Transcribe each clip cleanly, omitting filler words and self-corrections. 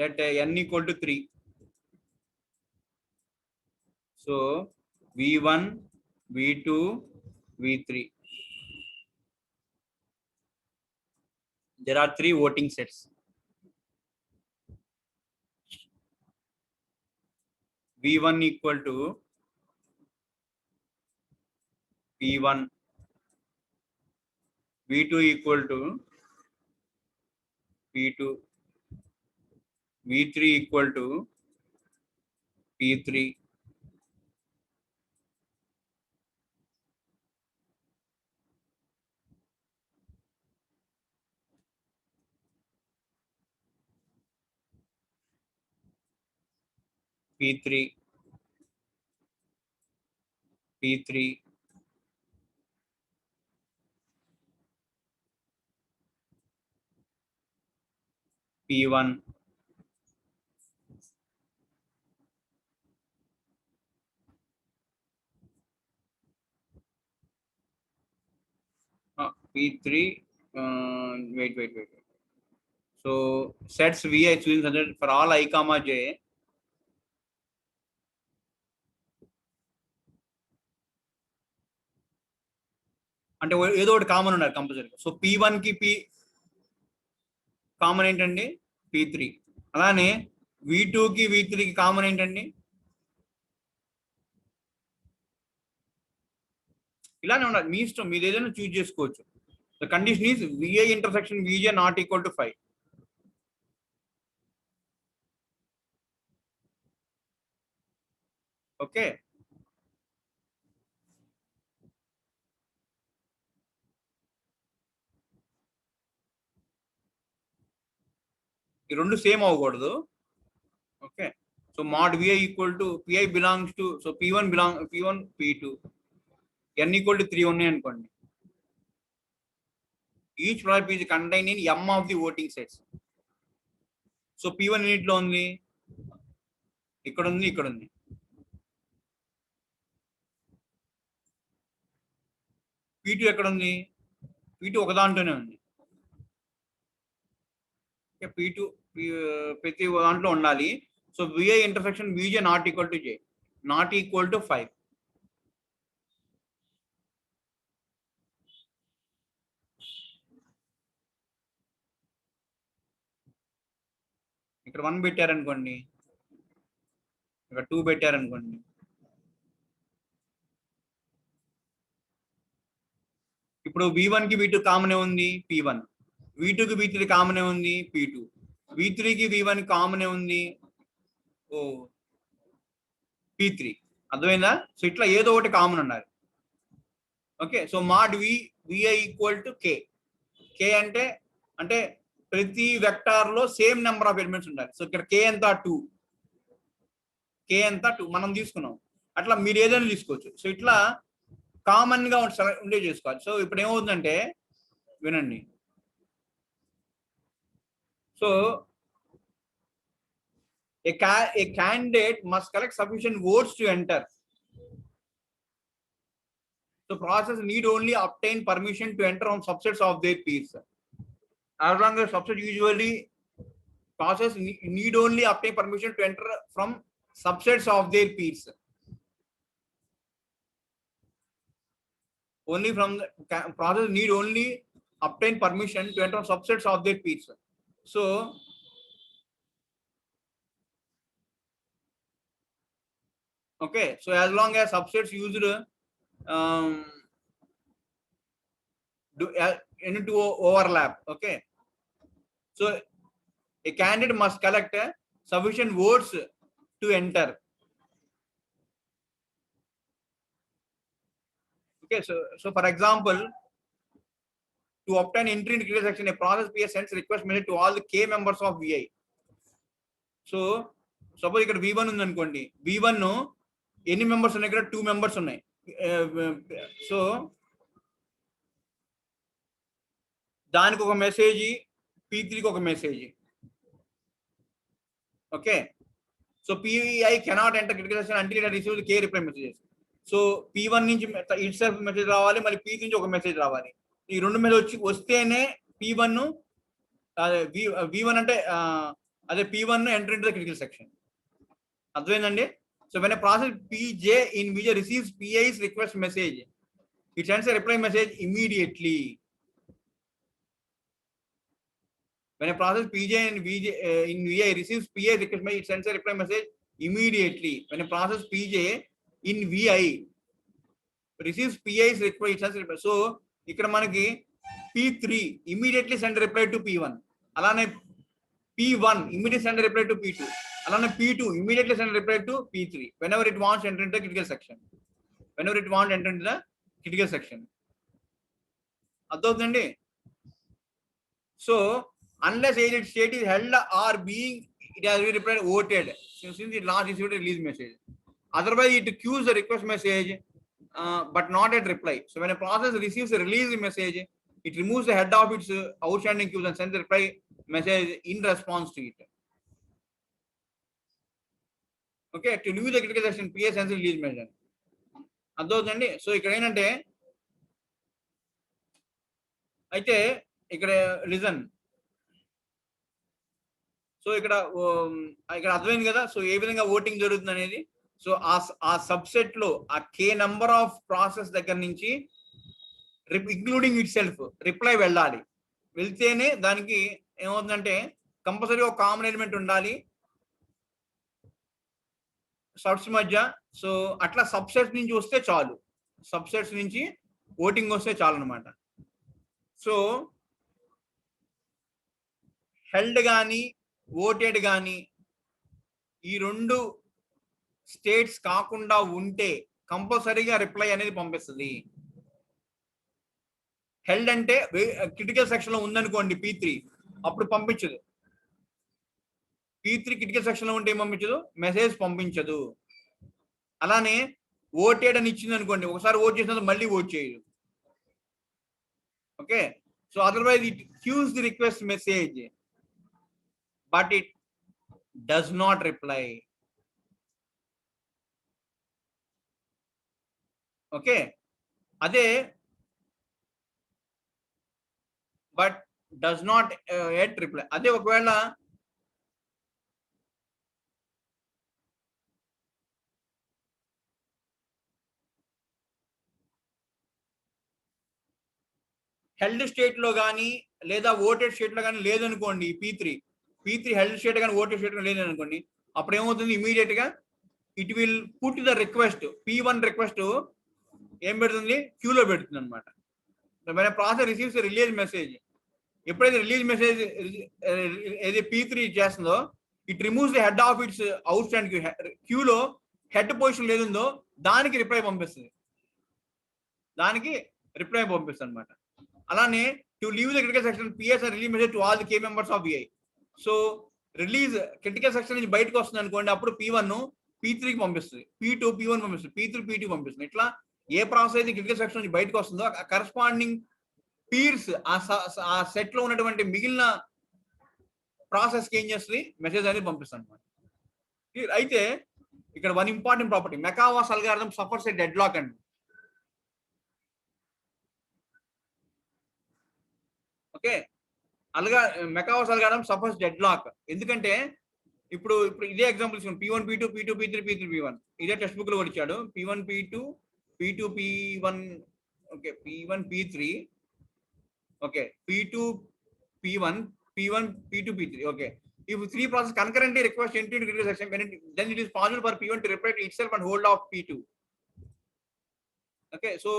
let n equal to 3. So v1, v2, v3. There are 3 voting sets. v1 equal to p1, v2 equal to p2, v3 equal to p3. p3, p3, p1, p3. Wait. So sets vi chosen for all I comma j. అంటే ఏదో ఒకటి common ఉండాలి కంపల్సరీగా. So p1 కి p common ఏంటండి? p3. అలానే v2 కి v3 కి కామన్ ఏంటండి? ఇలానే ఉండాలి. మీ ఇష్టం, మీరు ఏదైనా చూజ్ చేసుకోవచ్చు. The condition is vi intersection vj not equal to 5. Okay, ఈ రెండు సేమ్ అవ్వకూడదు. Okay, so mod vi equal to pi belongs to, so p1 p2 n equal to 3 ఉన్నాయి అనుకోండి. Each product is contain in m of the voting sets. So p1 యూనిట్లో ఉంది, ఇక్కడ ఉంది, ఇక్కడ ఉంది. p2 ఎక్కడ ఉంది? p2 ఒక దాంట్లోనే ఉంది. p2 ప్రతి దాంట్లో ఉండాలి. So vi intersection vj not equal to j, not equal to 5. ఇక్కడ 1 పెట్టారనుకోండి, ఇక్కడ 2 పెట్టారనుకోండి. ఇప్పుడు v1 కి v2 కామన్ ఉంది p1, v2 కి v3 కామన్ ఉంది p2, v3 కి v1 కామన్ ఉంది p3. అర్థమైందా? సో ఇట్లా ఏదో ఒకటి కామన్ ఉండాలి. Okay, so mod vi equal to k. k అంటే ప్రతి వెక్టార్ లో సేమ్ నెంబర్ ఆఫ్ ఎలిమెంట్స్ ఉండాలి. సో ఇక్కడ k ఎంత 2, మనం తీసుకున్నాం. అట్లా మీరు ఏదైనా తీసుకోవచ్చు. సో ఇట్లా కామన్ గా ఉండే చేసుకోవాలి. సో ఇప్పుడు ఏమవుతుందంటే వినండి. So a candidate must collect sufficient votes to enter. So process need only obtain permission to enter on subsets of their peers. As long as subset usually process need only obtain permission to enter from subsets of their peers. Only from the process need only obtain permission to enter on subsets of their peers. So okay, so as long as subsets used to overlap. Okay, so a candidate must collect sufficient votes to enter. Okay, so for example, to obtain entry in critical section, a process PS sends request mail to all the k members of vi. So suppose ఇక్కడ v1 ఉంది అనుకోండి, v1 ఎన్ని members ఉన్నాయి? ఇక్కడ 2 members ఉన్నాయి. So దానికి ఒక message, p3కి ఒక message. Okay, so pi cannot enter critical section until it receives the k reply messages. So p1 నుంచి ఇట్ సెల్ఫ్ మెసేజ్ రావాలి, మళ్ళీ p3 నుంచి ఒక మెసేజ్ రావాలి. ఈ రెండు మెసేజ్ వస్తేనే p1 v1 అంటే అదే P1 enter into the critical section. అర్థమైందండి? So when a process Pj in VJ receives PI's request message, it sends a reply message immediately. When a process Pj in VI receives PI's request message, it sends a reply message immediately. When a process Pj in VI receives PI's request, it sends a reply. So ఇక్కడ మనకి P3 immediately send a reply to P1. అలానే P1 immediately send a reply to P2. అలానే P2 immediately send a reply to P3 whenever it wants to enter into the critical section. Whenever it wants to enter into the critical section. అర్థమవుతుందండి? So unless either state is held or being it has been replied voted since it last received a release message. Otherwise it queues the request message but not at reply. So when a process receives a release message, it removes the head of its outstanding queues and sends the reply message in response to it. Okay, to leave the critical section, PS sends release message. అర్థమవుతుందండి? So ఇక్కడ ఏంటంటే అయితే ఇక్కడ listen. So ఇక్కడ అర్థమైంది కదా. So ఏ విధంగా voting జరుగుతుంది అనేది. సో ఆ సబ్సెట్ లో ఆ K నంబర్ ఆఫ్ ప్రాసెస్ దగ్గర నుంచి ఇంక్లూడింగ్ ఇట్ సెల్ఫ్ రిప్లై వెళ్ళాలి. వెళ్తేనే దానికి ఏమవుతుందంటే కంపల్సరీ ఒక కామన్ ఎలిమెంట్ ఉండాలి సబ్స్ మధ్య. సో అట్లా సబ్సెట్స్ నుంచి వస్తే చాలు, సబ్సెట్స్ నుంచి ఓటింగ్ వస్తే చాలు అనమాట. సో హెల్డ్ కానీ ఓటెడ్ కానీ ఈ రెండు స్టేట్స్ కాకుండా ఉంటే కంపల్సరీగా రిప్లై అనేది పంపిస్తుంది. హెల్డ్ అంటే క్రిటికల్ సెక్షన్ లో ఉందనుకోండి P3, అప్పుడు పంపించదు. P3 క్రిటికల్ సెక్షన్ లో ఉంటే ఏం పంపించదు, మెసేజ్ పంపించదు. అలానే ఓటెడ్ అని ఇచ్చింది అనుకోండి, ఒకసారి ఓట్ చేసినందుకు మళ్ళీ ఓట్ చేయదు. Okay, so otherwise it queues the request message but it does not reply. Okay, అదే but does not yet reply. అదే ఒకవేళ హెల్డ్ స్టేట్ లో కానీ లేదా ఓటెడ్ స్టేట్ లో కానీ లేదనుకోండి P3 హెల్డ్ స్టేట్ కానీ ఓటెడ్ స్టేట్ లేదనుకోండి, అప్పుడు ఏమవుతుంది, ఇమీడియట్ గా it will put the request P1 request ఏం పెడుతుంది, క్యూలో పెడుతుంది అనమాట. Process receives release message. ఎప్పుడైతే రిలీజ్ మెసేజ్ ఏది P3 చేస్తుందో, it removes the head of it's out stand క్యూలో హెడ్ పొజిషన్ లేదుందో దానికి రిప్లై పంపిస్తుంది, అనమాట. అలానే to leave the critical section PS release message to all the K members of VI. So release critical section నుంచి బయటకు వస్తుంది అనుకోండి, అప్పుడు P1 P3కి పంపిస్తుంది, P2 P1 పంపిస్తుంది, P3 P2 పంపిస్తుంది. ఇట్లా ఏ ప్రాసెస్ అయితే క్రిటికల్ సెక్షన్ నుంచి బయటకు వస్తుందో కరస్పాండింగ్ పీర్స్ ఆ సెట్ లో ఉన్నటువంటి మిగిలిన ప్రాసెస్ కి ఏం చేస్తుంది, మెసేజ్ అనేది పంపిస్తుంది అనమాట. అయితే ఇక్కడ one important property, Maekawa's algorithm suffers a deadlock అండి. Okay, Maekawa's algorithm suffers deadlock. ఎందుకంటే ఇప్పుడు ఇదే example P1 P2 P2 P3 P3 P1 ఇదే టెక్స్ట్ బుక్ లో కూడా ఇచ్చాడు. P1 P2 P2 P1 okay, P1 P3 okay, P2 P1 P1 P2 P3 okay. If three processes concurrently request entry into critical section, then it is possible for P1 to reply to itself and hold off P2. Okay, so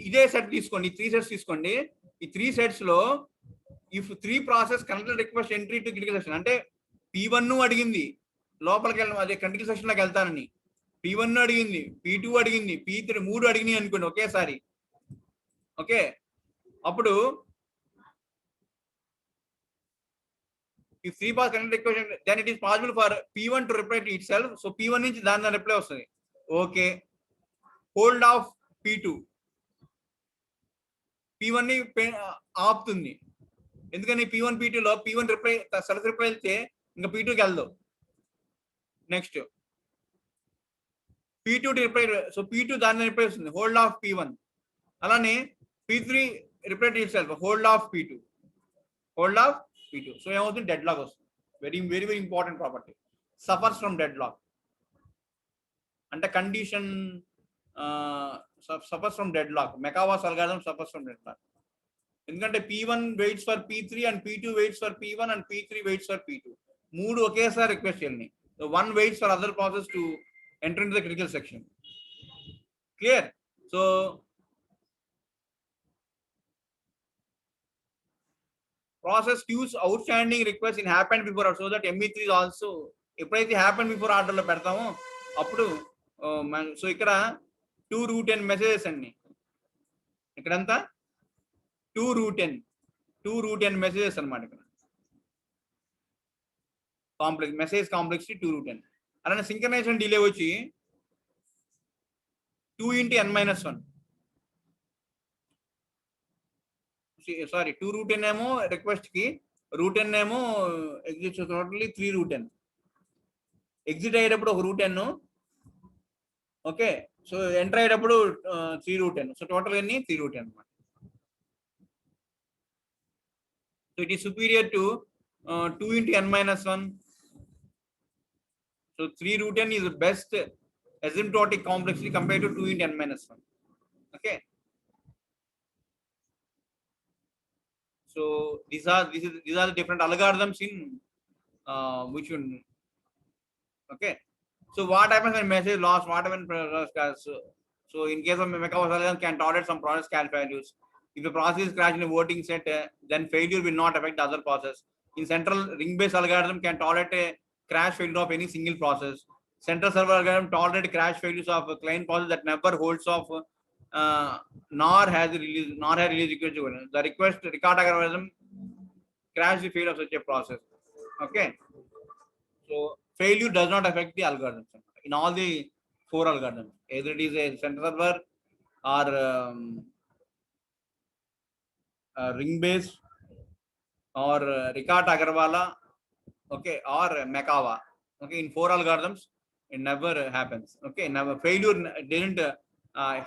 ఇదే set తీసుకోండి, 3 sets తీసుకోండి. ఈ 3 sets లో if 3 process connected request entry to critical section, అంటే P1 అడిగింది లోపలికి వెళ్ళడం, అదే క్రిటికల్ సెక్షన్ లోకి వెళ్తానని, P1 అడిగింది, P2 అడిగింది, P3 3 అడిగినాయి అనుకోండి ఒకేసారి. ఓకే, అప్పుడు if 3 processes connected request, then it is possible for P1 to reply to itself. So P1 నుంచి దాని రిప్లై వస్తుంది, ఓకే, హోల్డ్ ఆఫ్ P2 ని ఆపుతుంది. ఎందుకని P1 P2 లో P1 రిప్లై సెల్ఫ్ రిప్లై వెళ్తే ఇంకా P2కి వెళ్దాం. Next P2 reply, so P2 దాని రిప్లై వస్తుంది, హోల్డ్ ఆఫ్ P1. అలానే P3 reply to itself, hold of P2. So ఏమవుతుంది, డెడ్ లాక్ వస్తుంది. very important property. Suffers from deadlock. And the condition suffers from deadlock. Mercator's algorithm suffers from deadlock. ఎందుకంటే P1 waits for P3 and P2 waits for P1 and P3 waits for P2. మూడు ఒకేసారి request చేయాలి. So one waits for other process to enter into the critical section. Clear? So process queues outstanding request in happened before order, so that ME3 is also ఎప్పుడైతే happened before order లో పెడతామో అప్పుడు so ఇక్కడ 2 root n messages అండి. ఇక్కడంతా 2 root n messages అన్నమాట. ఇక్కడ complex message complexity 2 root n. అలానే సింక్రనైజేషన్ డిలే వచ్చి 2 into n minus 1. Sorry 2 root n ఏమో రిక్వెస్ట్ కి, root n ఏమో exit totally 3 root n. Exit అయ్యేటప్పుడు ఒక root n, okay. So enter అయ్యేటప్పుడు 3 root n. సో టోటల్ ఎన్ని 3 root n అన్నమాట. So it is superior to 2 into n minus 1. So 3 root n is the best asymptotic complexity compared to 2 into n minus 1. Okay. So these are the different algorithms in which one. Okay. So what happens when message lost? What happens when so in case of Mercator's algorithm can tolerate some process cache values. If the process is crashed in a voting set, then failure will not affect the other process. In central ring-based algorithm can tolerate a crash failure of any single process. Central server algorithm tolerate crash failures of a client process that never holds off nor has release request. The request record algorithm crash the failure of such a process. Okay. So failure does not affect the algorithm in all the 4 algorithms. Either it is a central server or ring-based or Ricard Agarwala, okay, or Merkava. Okay, in 4 algorithms, it never happens. Okay, never failure didn't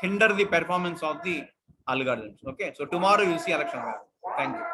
hinder the performance of the algorithms. Okay, so tomorrow you'll see election. Thank you.